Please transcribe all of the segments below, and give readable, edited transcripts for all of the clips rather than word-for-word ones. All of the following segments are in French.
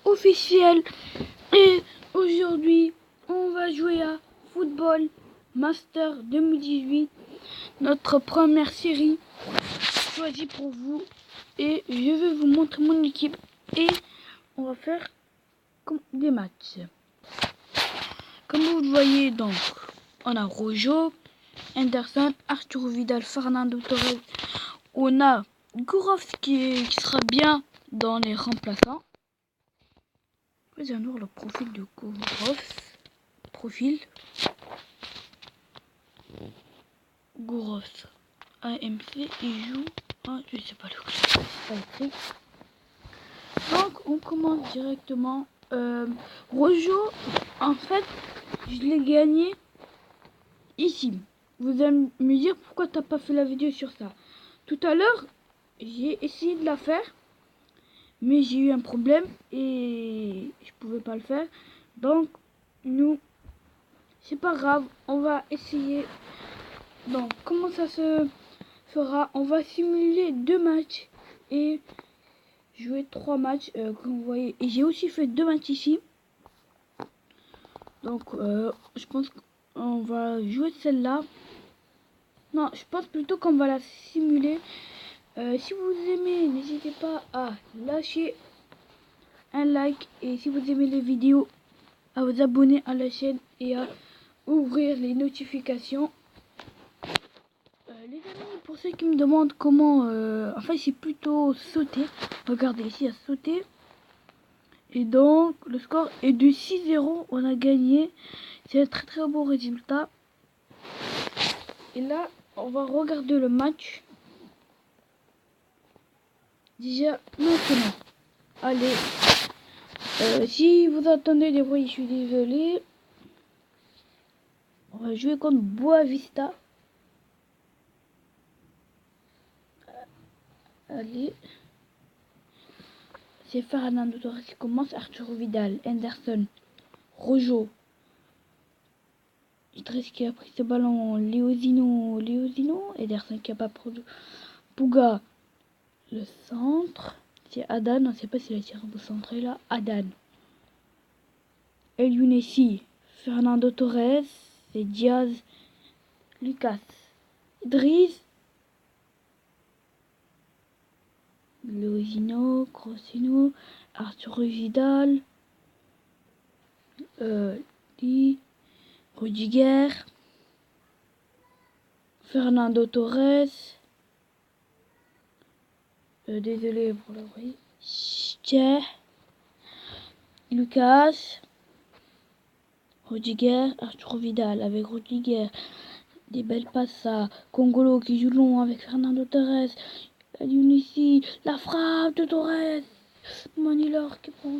Officiel. Et aujourd'hui, on va jouer à Football Master 2018, notre première série choisie pour vous. Et je vais vous montrer mon équipe et on va faire des matchs. Comme vous le voyez, donc, on a Rojo, Henderson, Arturo Vidal, Fernando Torres. On a Gourov qui sera bien dans les remplaçants. Vous allez voir le profil de Gourov. Gourov. AMC, il joue. Je sais pas le club, c'est pas écrit. Donc on commence directement. Rojo, en fait, je l'ai gagné ici. Vous allez me dire pourquoi t'as pas fait la vidéo sur ça. Tout à l'heure, j'ai essayé de la faire, mais j'ai eu un problème et je pouvais pas le faire. Donc, c'est pas grave, on va essayer. Donc, comment ça se fera? On va simuler 2 matchs et jouer 3 matchs, comme vous voyez. Et j'ai aussi fait 2 matchs ici. Donc, je pense qu'on va jouer celle-là. Non, je pense plutôt qu'on va la simuler. Si vous aimez, n'hésitez pas à lâcher un like. Et si vous aimez les vidéos, à vous abonner à la chaîne et à ouvrir les notifications. Les amis, pour ceux qui me demandent comment... en fait, c'est plutôt sauter. Regardez, ici, il y a sauter. Et donc, le score est de 6-0. On a gagné. C'est un très très beau résultat. Et là, on va regarder le match. Déjà, maintenant. Allez. Si vous entendez des bruits, je suis désolé. On va jouer contre Boavista. Allez. C'est Fernando Torres qui commence. Arturo Vidal, Henderson, Rojo. Idriss qui a pris ce ballon. Leozino. Henderson qui a pas pris. Pouga. Le centre. C'est Adan. On ne sait pas s'il a tiré au centre là. Adan. El Younesi. Fernando Torres. C'est Diaz. Lucas. Idriss. Leozino. Crosino. Arturo Vidal. Rudiger. Fernando Torres. Désolé pour le bruit. Lucas. Rudiger. Arturo Vidal avec Rudiger. Des belles passes à Congolo qui joue long avec Fernando Torres. Younisi. La frappe de Torres. Manilor qui prend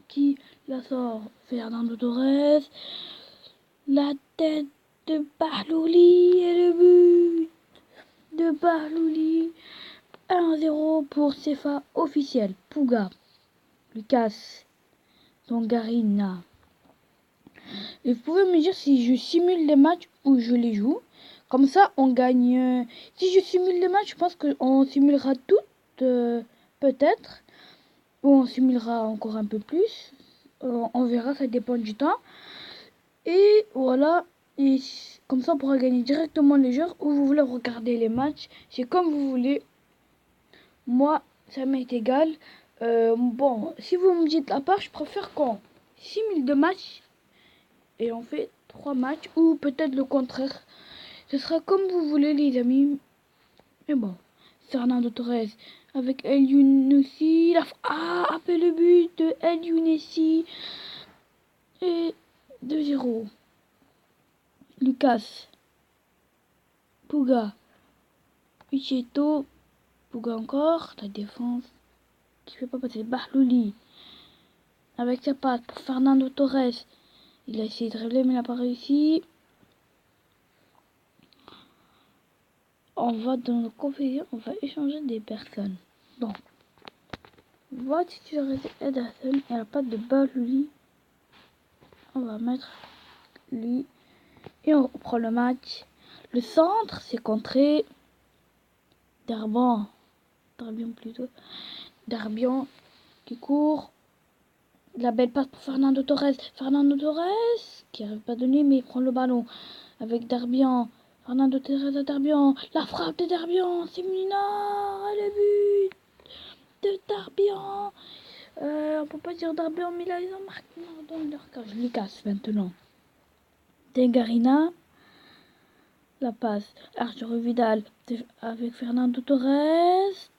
qui la sort. Fernando Torres. La tête de Bahlouli et le but de Bahlouli. 1-0 pour CFA officiel. Pouga. Lucas. Zongarina. Et vous pouvez me dire si je simule les matchs ou je les joue. Comme ça, on gagne. Si je simule les matchs, je pense qu'on simulera toutes, peut-être. Ou on simulera encore un peu plus. On verra, ça dépend du temps. Et voilà. Et comme ça, on pourra gagner directement les joueurs. Ou vous voulez regarder les matchs. C'est comme vous voulez. Moi, ça m'est égal. Bon, si vous me dites à part, je préfère qu'on simule 2 matchs. Et on fait 3 matchs. Ou peut-être le contraire. Ce sera comme vous voulez, les amis. Mais bon. Fernando Torres avec El Younesi. Après le but de El Younesi. Et 2-0. Lucas. Pouga. Ucheto. Pouga encore. La défense. Qui fait pas passer. Bahlouli. Avec sa patte pour Fernando Torres. Il a essayé de dribbler mais il n'a pas réussi. On va dans le config, on va échanger des personnes. Donc, on va titulariser Ederson et la patte de Bahlouli. On va mettre lui et on reprend le match. Le centre, c'est contré. Darbian plutôt. Darbian qui court. La belle passe pour Fernando Torres. Fernando Torres qui n'arrive pas à donner mais il prend le ballon avec Darbian. Fernando Torres à Darbian. La frappe de Darbian. C'est Minard. Le but de Darbian. On peut pas dire Darbian mais là ils ont marqué dans leur cas. Je les casse maintenant. Dengarina. La passe. Arturo Vidal avec Fernando Torres.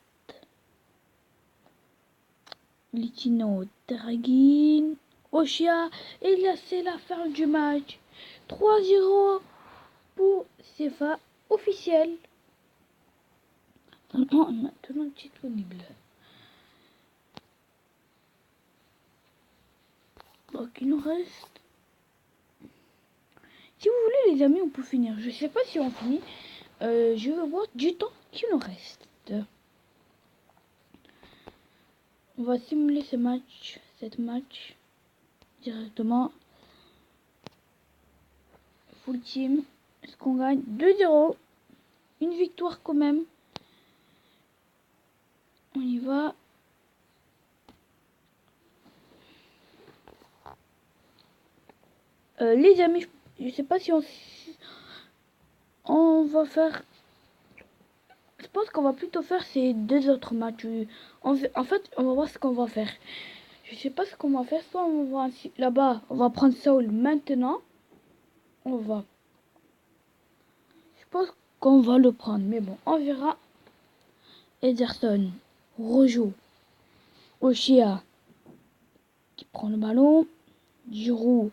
Litino, Draguin, Oshia, et là c'est la fin du match. 3-0 pour CFA officiel. Maintenant disponible. Donc il nous reste. Si vous voulez les amis, on peut finir. Je sais pas si on finit. Je veux voir du temps qu'il nous reste. On va simuler cette match directement. Full team. Est-ce qu'on gagne 2-0? Une victoire quand même. On y va. Les amis, je sais pas si on va faire. Je pense qu'on va plutôt faire ces deux autres matchs. En fait, on va voir ce qu'on va faire. Je sais pas ce qu'on va faire. Soit on va là-bas, on va prendre Saul maintenant. Je pense qu'on va le prendre, mais bon, on verra. Ederson, Rojo, Oshia qui prend le ballon. Giroud,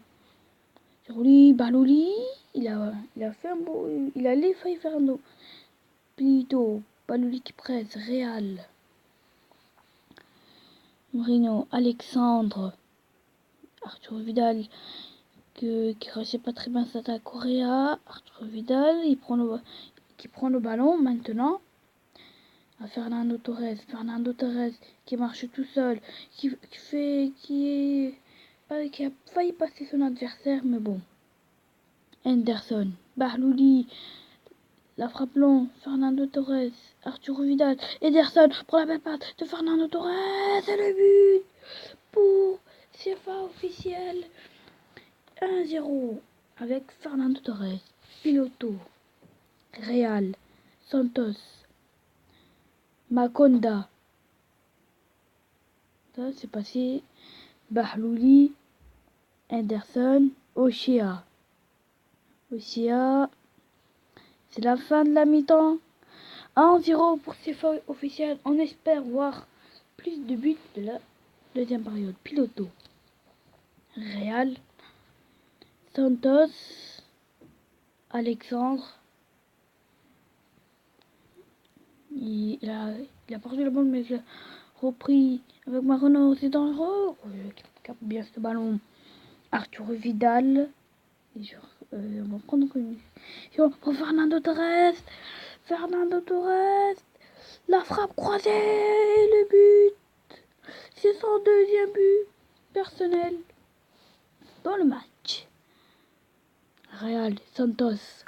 Balouli, il a fait un beau, il a les failli faire un beau. Plutôt, Balouli qui presse, Real. Moreno, Alexandre, Arturo Vidal qui réussit pas très bien cette attaque. Correa, Arturo Vidal, qui prend le ballon maintenant. À Fernando Torres qui marche tout seul, qui a failli passer son adversaire, mais bon. Henderson, Bahlouli, la frappe long, Fernando Torres, Arturo Vidal, Ederson pour la belle patte de Fernando Torres, et le but pour CFA officiel 1-0 avec Fernando Torres, Piloto, Real, Santos, Makonda. Ça c'est passé. Bahlouli, Henderson, Oshia. C'est la fin de la mi-temps. 1-0 pour CFA officiel. On espère voir plus de buts de la deuxième période. Piloto, Real, Santos, Alexandre. Il a perdu le ballon, mais il a repris avec Marino. C'est dangereux. Il capte bien ce ballon. Arturo Vidal. On va prendre une. Pour Fernando Torres. La frappe croisée. Le but. C'est son deuxième but personnel dans le match. Real, Santos,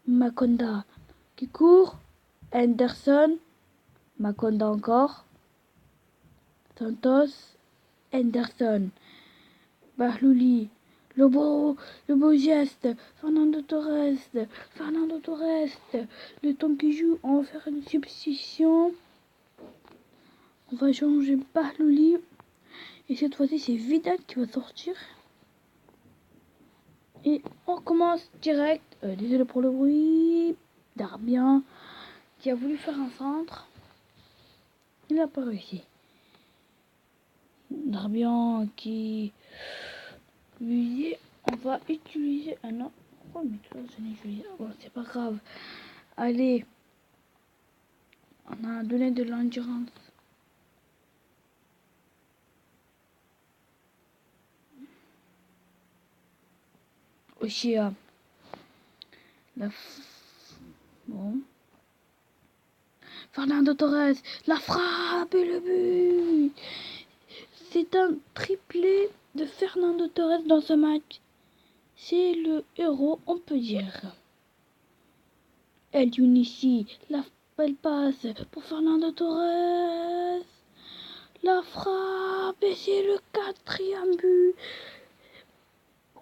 Makonda qui court. Henderson, Makonda encore. Santos, Henderson, Bahlouli. Le beau geste, Fernando Torres, le temps qu'il joue, on va faire une substitution. On va changer Bahlouli. Et cette fois-ci, c'est Vidal qui va sortir. Et on commence direct. Désolé pour le bruit. Darbian qui a voulu faire un centre. Il n'a pas réussi. Darbian qui lui dit on va utiliser un autre. Oh, mais toi, bon, c'est pas grave. Allez, on a donné de l'endurance. Oshia. Bon. Fernando Torres, la frappe et le but. C'est un triplé de Fernando Torres dans ce match. C'est le héros, on peut dire. El Younisi, la belle passe pour Fernando Torres. La frappe et c'est le 4e but.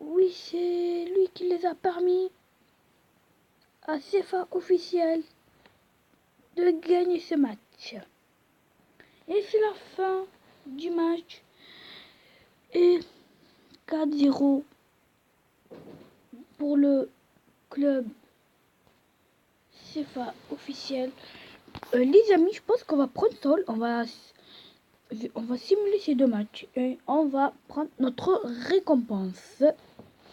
Oui, c'est lui qui les a permis à CFA officiel de gagner ce match. Et c'est la fin du match. Et 4-0 pour le club CFA officiel. Les amis, je pense qu'on va prendre Saul. On va simuler ces 2 matchs. Et on va prendre notre récompense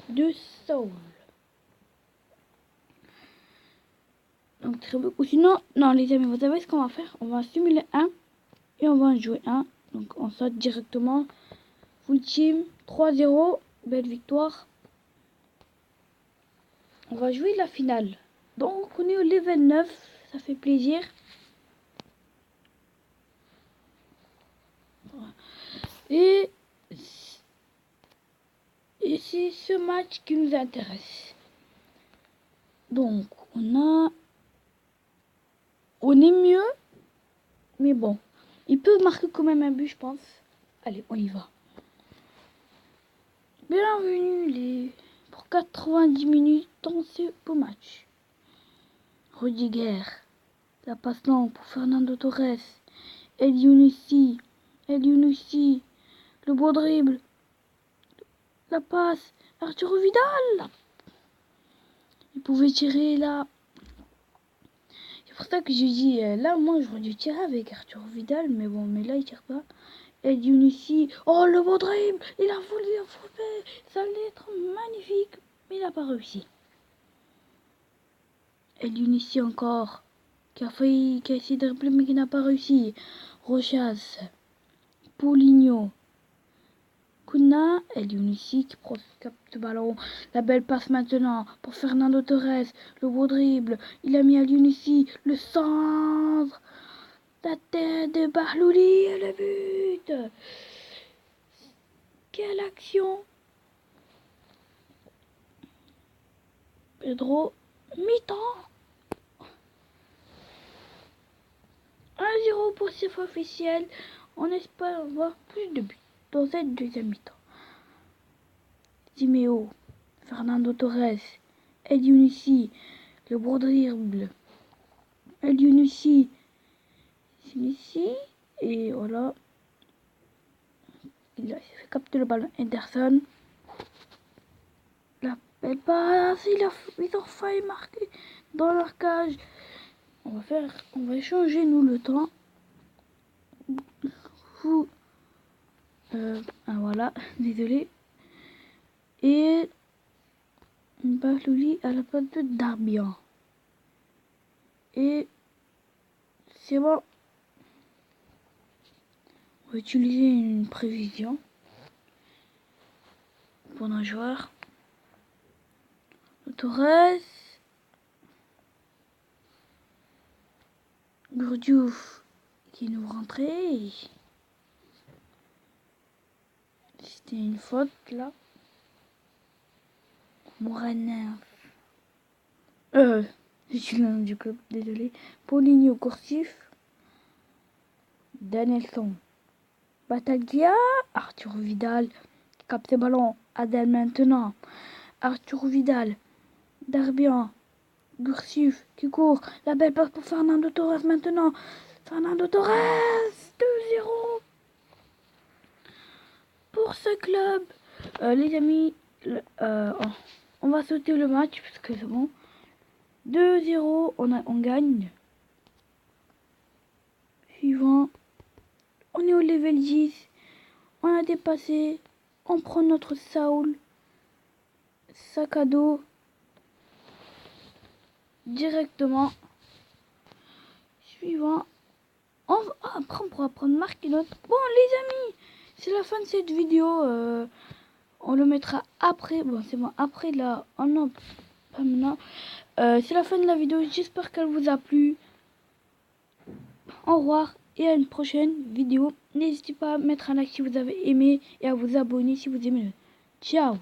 de Saul. Donc très beaucoup. Sinon, non les amis, vous savez ce qu'on va faire? On va simuler un et on va en jouer un. Donc on saute directement. Full team 3-0. Belle victoire. On va jouer la finale. Donc on est au level 9. Ça fait plaisir. Et c'est ce match qui nous intéresse. Donc on est mieux. Mais bon. Il peut marquer quand même un but, je pense. Allez, on y va. Bienvenue pour 90 minutes dans ce beau match. Rudiger. La passe longue pour Fernando Torres. El Younousi. Le beau dribble. La passe. Arturo Vidal. Il pouvait tirer là. C'est pour ça que j'ai dit là, moi j'aurais dû tirer avec Arturo Vidal. Mais bon, mais là il tire pas. El Younousi. Oh, le beau dribble. Il a voulu frapper. Ça allait être magnifique. Mais il n'a pas réussi. El Younousi encore. Qui a essayé de dribbler mais qui n'a pas réussi. Rochas. Paulinho. Kuna, El Younousi qui capte le ballon. La belle passe maintenant pour Fernando Torres. Le beau dribble. Il a mis El Younousi. Le centre. La tête de Bahlouli et le but. Quelle action. Pedro. Mi-temps. 1-0 pour CFA officiel. On espère voir plus de buts dans cette 2e mi-temps. Simeo, Fernando Torres, El Younousi, le beau dribble. El Younousi, c'est ici. Et voilà. Il a fait capter le ballon. Henderson. La belle passe. Ils ont failli marquer dans leur cage. On va échanger nous le temps. Voilà, désolé. Et Bahlouli à la place de Darbian. Et c'est bon. On va utiliser une prévision pour nos joueurs. Torres. Gurdiouf qui nous rentrait. C'était une faute là. Moranin. Je suis le nom du club, désolé. Paulinho Corsif. Danielson. Bataglia. Arthur Vidal. Qui capte le ballon. Adel maintenant. Arthur Vidal. Darbian. Gursif qui court. La belle passe pour Fernando Torres maintenant. Fernando Torres. 2-0 pour ce club. Les amis, on va sauter le match parce que c'est bon. 2-0, on gagne. Suivant. On est au level 10. On a dépassé. On prend notre Saul. Sac à dos. Directement. Suivant. Après, on pourra prendre Marquinhos. Bon, les amis, c'est la fin de cette vidéo. On le mettra après. Bon, c'est bon. Après, là, oh non, pas maintenant. C'est la fin de la vidéo. J'espère qu'elle vous a plu. Au revoir et à une prochaine vidéo. N'hésitez pas à mettre un like si vous avez aimé et à vous abonner si vous aimez. Ciao.